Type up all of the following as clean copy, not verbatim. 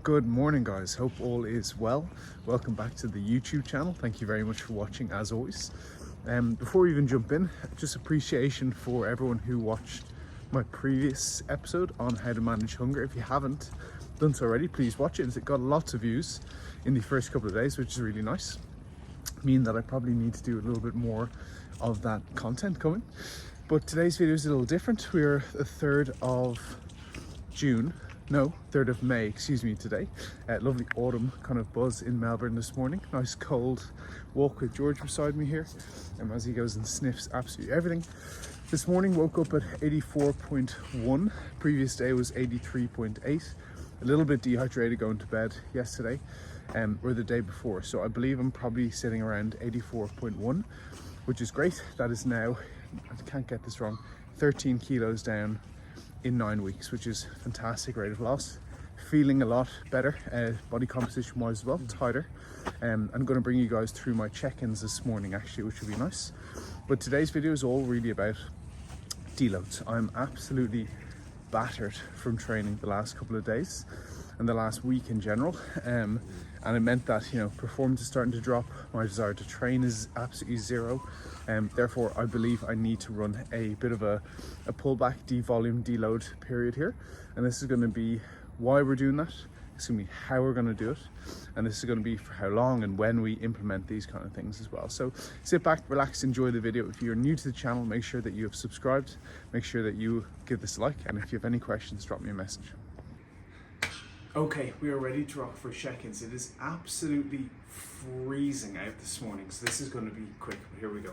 Good morning, guys. Hope all is well. Welcome back to the YouTube channel. Thank you very much for watching as always. Before we even jump in, just appreciation for everyone who watched my previous episode on how to manage hunger. If you haven't done so already, please watch it. It got lots of views in the first couple of days, which is really nice. Mean that I probably need to do a little bit more of that content coming. But today's video is a little different. We're the 3rd of May, excuse me, today. Lovely autumn kind of buzz in Melbourne this morning. Nice cold walk with George beside me here, as he goes and sniffs absolutely everything. This morning woke up at 84.1. Previous day was 83.8. A little bit dehydrated going to bed yesterday or the day before. So I believe I'm probably sitting around 84.1, which is great. That is now, I can't get this wrong, 13 kilos down in 9 weeks, which is fantastic rate of loss. Feeling a lot better, body composition wise as well, tighter. I'm going to bring you guys through my check-ins this morning actually, which will be nice. But today's video is all really about deloads. I'm absolutely battered from training the last couple of days and the last week in general, and it meant that, you know, performance is starting to drop. My desire to train is absolutely zero, and therefore I believe I need to run a bit of a pullback, devolume, deload period here. And this is going to be why we're doing that. It's going to be how we're going to do it, and this is going to be for how long and when we implement these kind of things as well. So sit back, relax, enjoy the video. If you're new to the channel, make sure that you have subscribed, make sure that you give this a like, and if you have any questions, drop me a message. Okay, we are ready to rock for check-ins. It is absolutely freezing out this morning, so this is going to be quick, but here we go.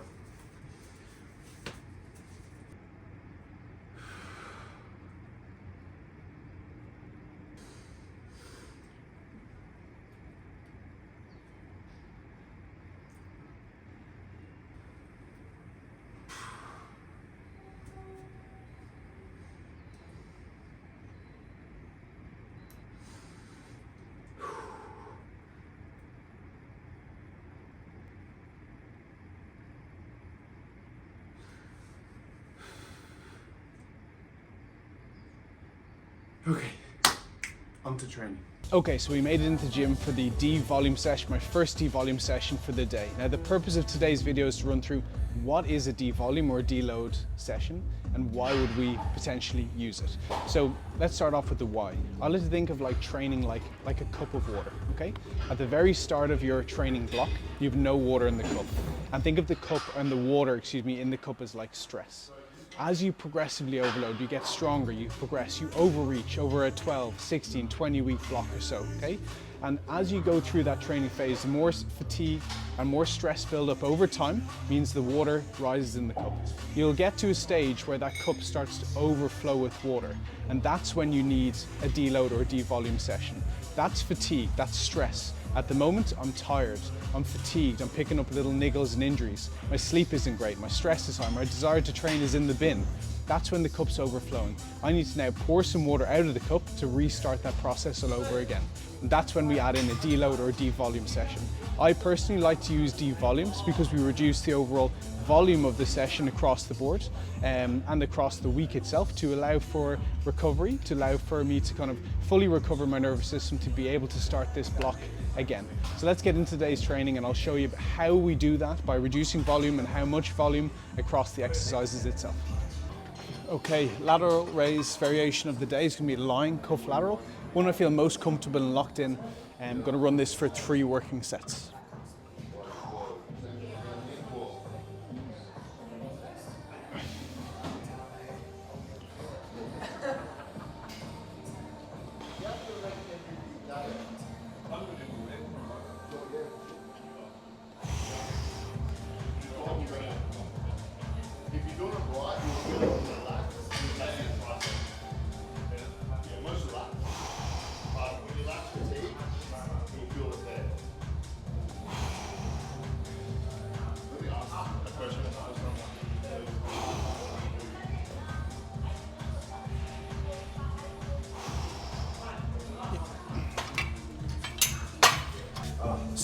Okay, on to training. Okay, so we made it into the gym for the devolume session, my first devolume session for the day. Now the purpose of today's video is to run through what is a devolume or deload session and why would we potentially use it. So let's start off with the why. I like to think of like training like a cup of water, okay? At the very start of your training block, you have no water in the cup. And think of the cup and the water, in the cup as like stress. As you progressively overload, you get stronger, you progress, you overreach over a 12, 16, 20 week block or so, okay? And as you go through that training phase, the more fatigue and more stress build up over time means the water rises in the cup. You'll get to a stage where that cup starts to overflow with water, and that's when you need a deload or a devolume session. That's fatigue, that's stress. At the moment, I'm tired, I'm fatigued, I'm picking up little niggles and injuries. My sleep isn't great, my stress is high, my desire to train is in the bin. That's when the cup's overflowing. I need to now pour some water out of the cup to restart that process all over again. And that's when we add in a deload or a devolume session. I personally like to use devolumes because we reduce the overall volume of the session across the board and across the week itself to allow for recovery, to allow for me to kind of fully recover my nervous system to be able to start this block again. So let's get into today's training and I'll show you how we do that by reducing volume and how much volume across the exercises itself. Okay, lateral raise variation of the day is going to be lying cuff lateral. One I feel most comfortable and locked in. I'm going to run this for 3 working sets.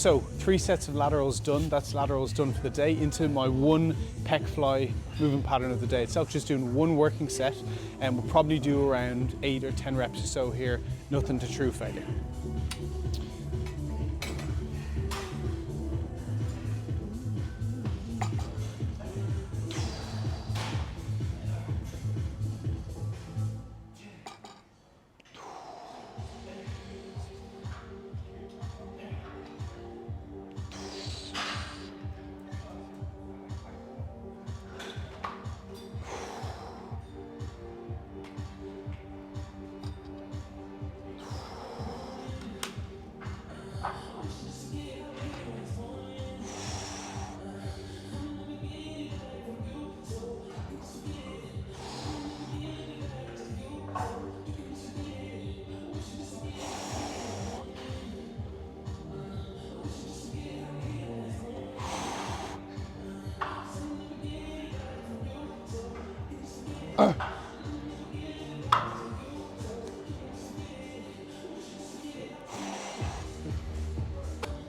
So 3 sets of laterals done. That's laterals done for the day. Into my 1 pec fly movement pattern of the day itself, just doing 1 working set, and we'll probably do around 8 or 10 reps or so here nothing to true failure.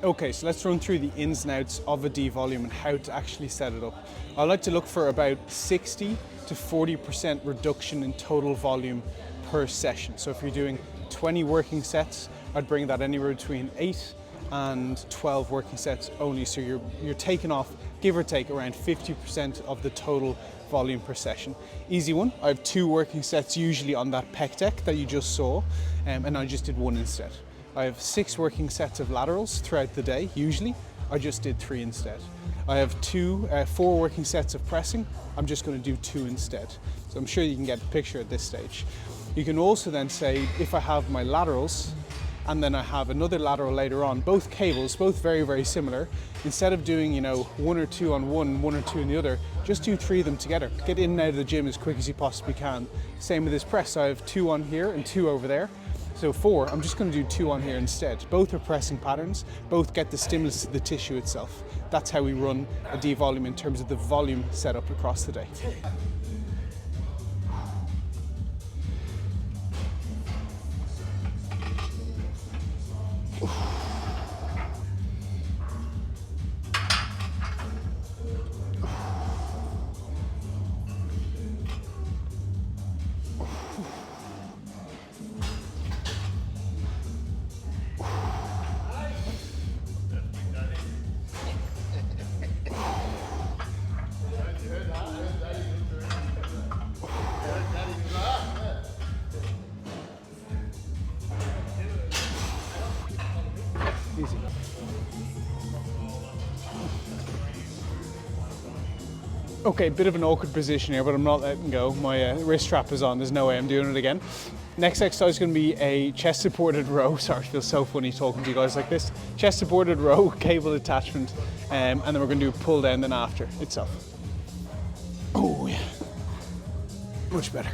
Okay, so let's run through the ins and outs of a devolume and how to actually set it up. I like to look for about 60 to 40% reduction in total volume per session. So if you're doing 20 working sets, I'd bring that anywhere between 8 and 12 working sets only. So you're taking off, give or take, around 50% of the total volume per session. Easy one. I have 2 working sets usually on that pec deck that you just saw, and I just did 1 instead. I have 6 working sets of laterals throughout the day, usually. I just did 3 instead. I have 4 working sets of pressing. I'm just going to do 2 instead. So I'm sure you can get the picture at this stage. You can also then say, if I have my laterals, and then I have another lateral later on, both cables, both very, very similar. Instead of doing, 1 or 2 on one, 1 or 2 on the other, just do 3 of them together. Get in and out of the gym as quick as you possibly can. Same with this press. I have 2 on here and 2 over there. So 4, I'm just going to do 2 on here instead. Both are pressing patterns, both get the stimulus to the tissue itself. That's how we run a devolume in terms of the volume setup across the day. Easy. Okay, bit of an awkward position here, but I'm not letting go. My wrist strap is on, there's no way I'm doing it again. Next exercise is going to be a chest supported row. Sorry, it feels so funny talking to you guys like this. Chest supported row, cable attachment, and then we're going to do a pull down then after itself. Oh yeah, much better.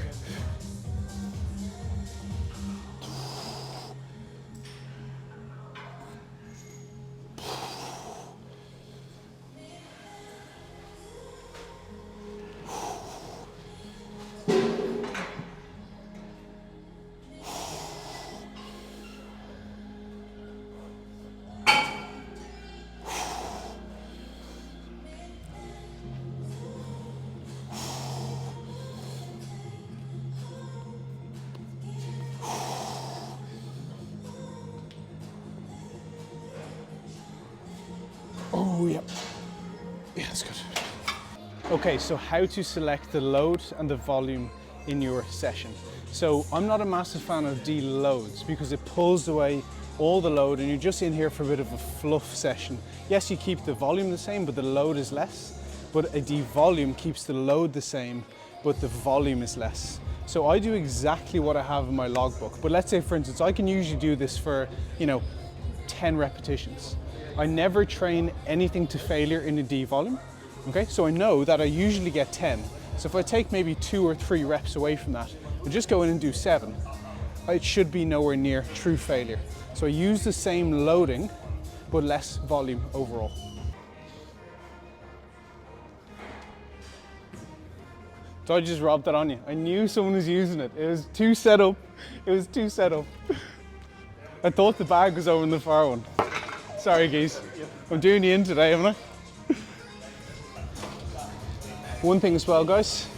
Oh, yeah. Yeah, that's good. Okay, so how to select the load and the volume in your session. So I'm not a massive fan of deloads because it pulls away all the load and you're just in here for a bit of a fluff session. Yes, you keep the volume the same, but the load is less. But a devolume keeps the load the same, but the volume is less. So I do exactly what I have in my logbook. But let's say, for instance, I can usually do this for, 10 repetitions. I never train anything to failure in a devolume. Okay, so I know that I usually get 10. So if I take maybe 2 or 3 reps away from that, and just go in and do 7, it should be nowhere near true failure. So I use the same loading, but less volume overall. So I just robbed that on you. I knew someone was using it. It was too set up. It was too set up. I thought the bag was over in the far one. Sorry, geez. I'm doing you in today, haven't I? One thing as well, guys,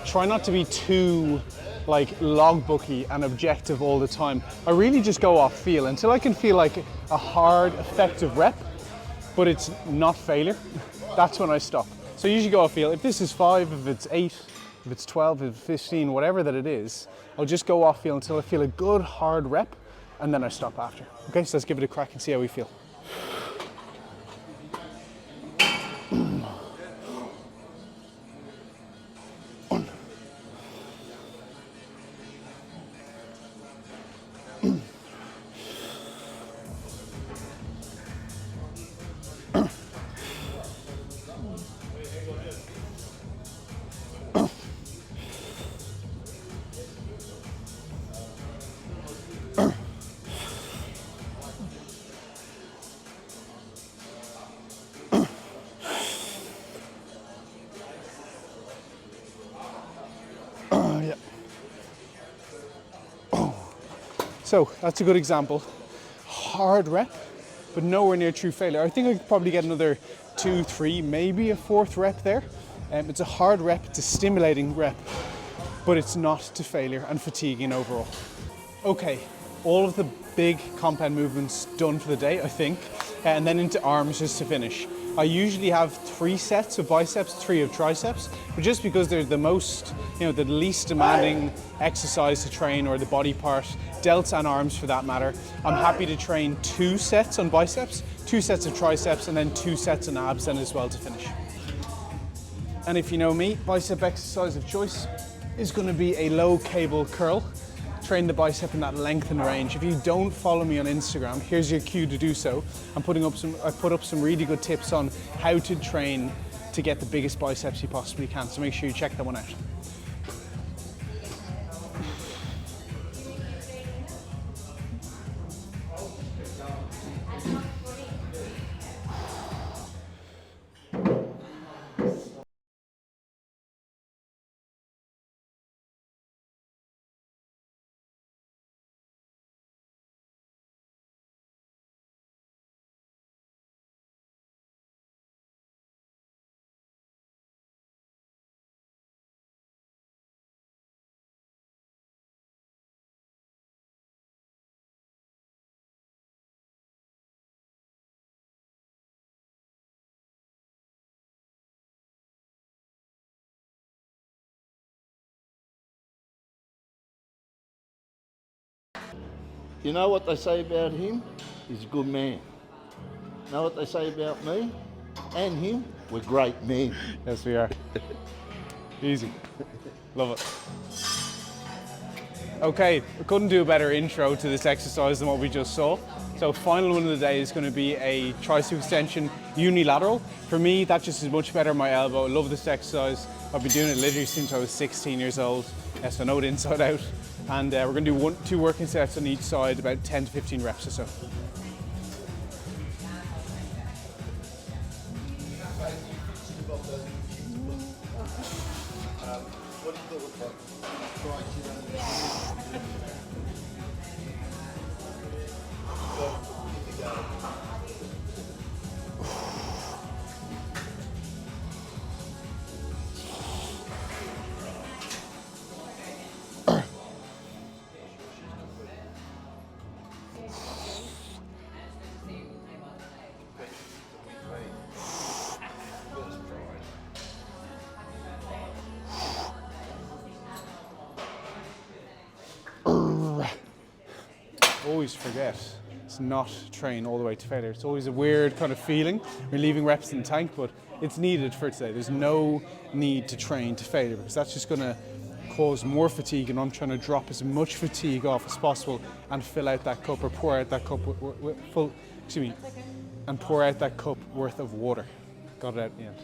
try not to be too like logbooky and objective all the time. I really just go off feel until I can feel like a hard, effective rep, but it's not failure. That's when I stop. So I usually go off feel. If this is 5, if it's 8, if it's 12, if it's 15, whatever that it is, I'll just go off feel until I feel a good hard rep, and then I stop after. Okay, so let's give it a crack and see how we feel. Yeah. So that's a good example. Hard rep, but nowhere near true failure. I think I could probably get another 2, 3, maybe a 4th rep there. It's a hard rep, it's a stimulating rep, but it's not to failure and fatiguing overall. Okay, all of the big compound movements done for the day, I think, and then into arms just to finish. I usually have 3 sets of biceps, 3 of triceps, but just because they're the most, the least demanding exercise to train, or the body part, delts and arms for that matter, I'm happy to train 2 sets on biceps, 2 sets of triceps, and then 2 sets on abs then as well to finish. And if you know me, bicep exercise of choice is going to be a low cable curl. Train the bicep in that length and range. If you don't follow me on Instagram, here's your cue to do so. I put up some really good tips on how to train to get the biggest biceps you possibly can. So make sure you check that one out. You know what they say about him? He's a good man. You know what they say about me and him? We're great men. Yes, we are. Easy. Love it. Okay, we couldn't do a better intro to this exercise than what we just saw. So final one of the day is going to be a tricep extension unilateral. For me, that just is much better on my elbow. I love this exercise. I've been doing it literally since I was 16 years old. So I know it inside out. And we're going to do 2 working sets on each side, about 10 to 15 reps or so. Always forget to not train all the way to failure. It's always a weird kind of feeling. You're leaving reps in the tank, but it's needed for today. There's no need to train to failure because that's just going to cause more fatigue, and I'm trying to drop as much fatigue off as possible and fill out that cup, or pour out that cup and pour out that cup worth of water. Got it out in the end.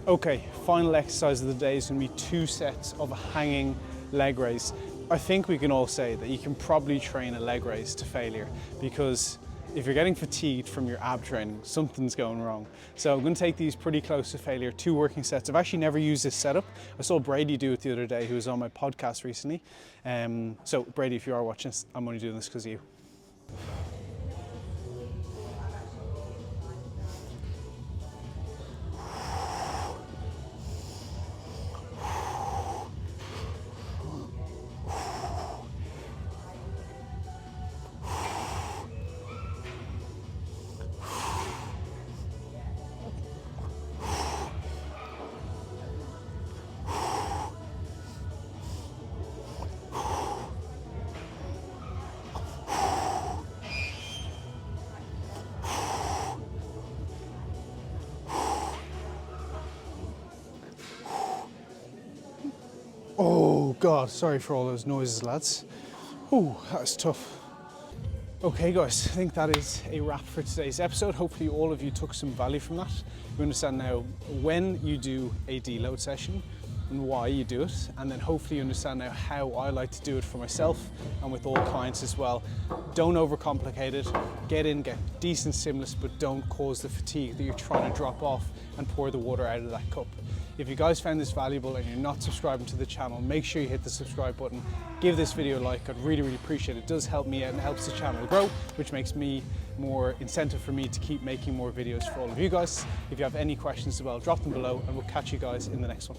Okay, final exercise of the day is going to be 2 sets of a hanging leg raise. I think we can all say that you can probably train a leg raise to failure, because if you're getting fatigued from your ab training, something's going wrong. So I'm going to take these pretty close to failure, 2 working sets. I've actually never used this setup. I saw Brady do it the other day, who was on my podcast recently. So Brady, if you are watching this, I'm only doing this because of you. God, sorry for all those noises, lads. Oh, that was tough. Okay guys, I think that is a wrap for today's episode. Hopefully all of you took some value from that. You understand now when you do a deload session and why you do it, and then hopefully you understand now how I like to do it for myself and with all clients as well. Don't overcomplicate it. Get in, get decent stimulus, but don't cause the fatigue that you're trying to drop off and pour the water out of that cup. If you guys found this valuable and you're not subscribing to the channel, make sure you hit the subscribe button. Give this video a like. I'd really appreciate it. It does help me out and helps the channel grow, which makes me more incentive for me to keep making more videos for all of you guys. If you have any questions as well, drop them below and we'll catch you guys in the next one.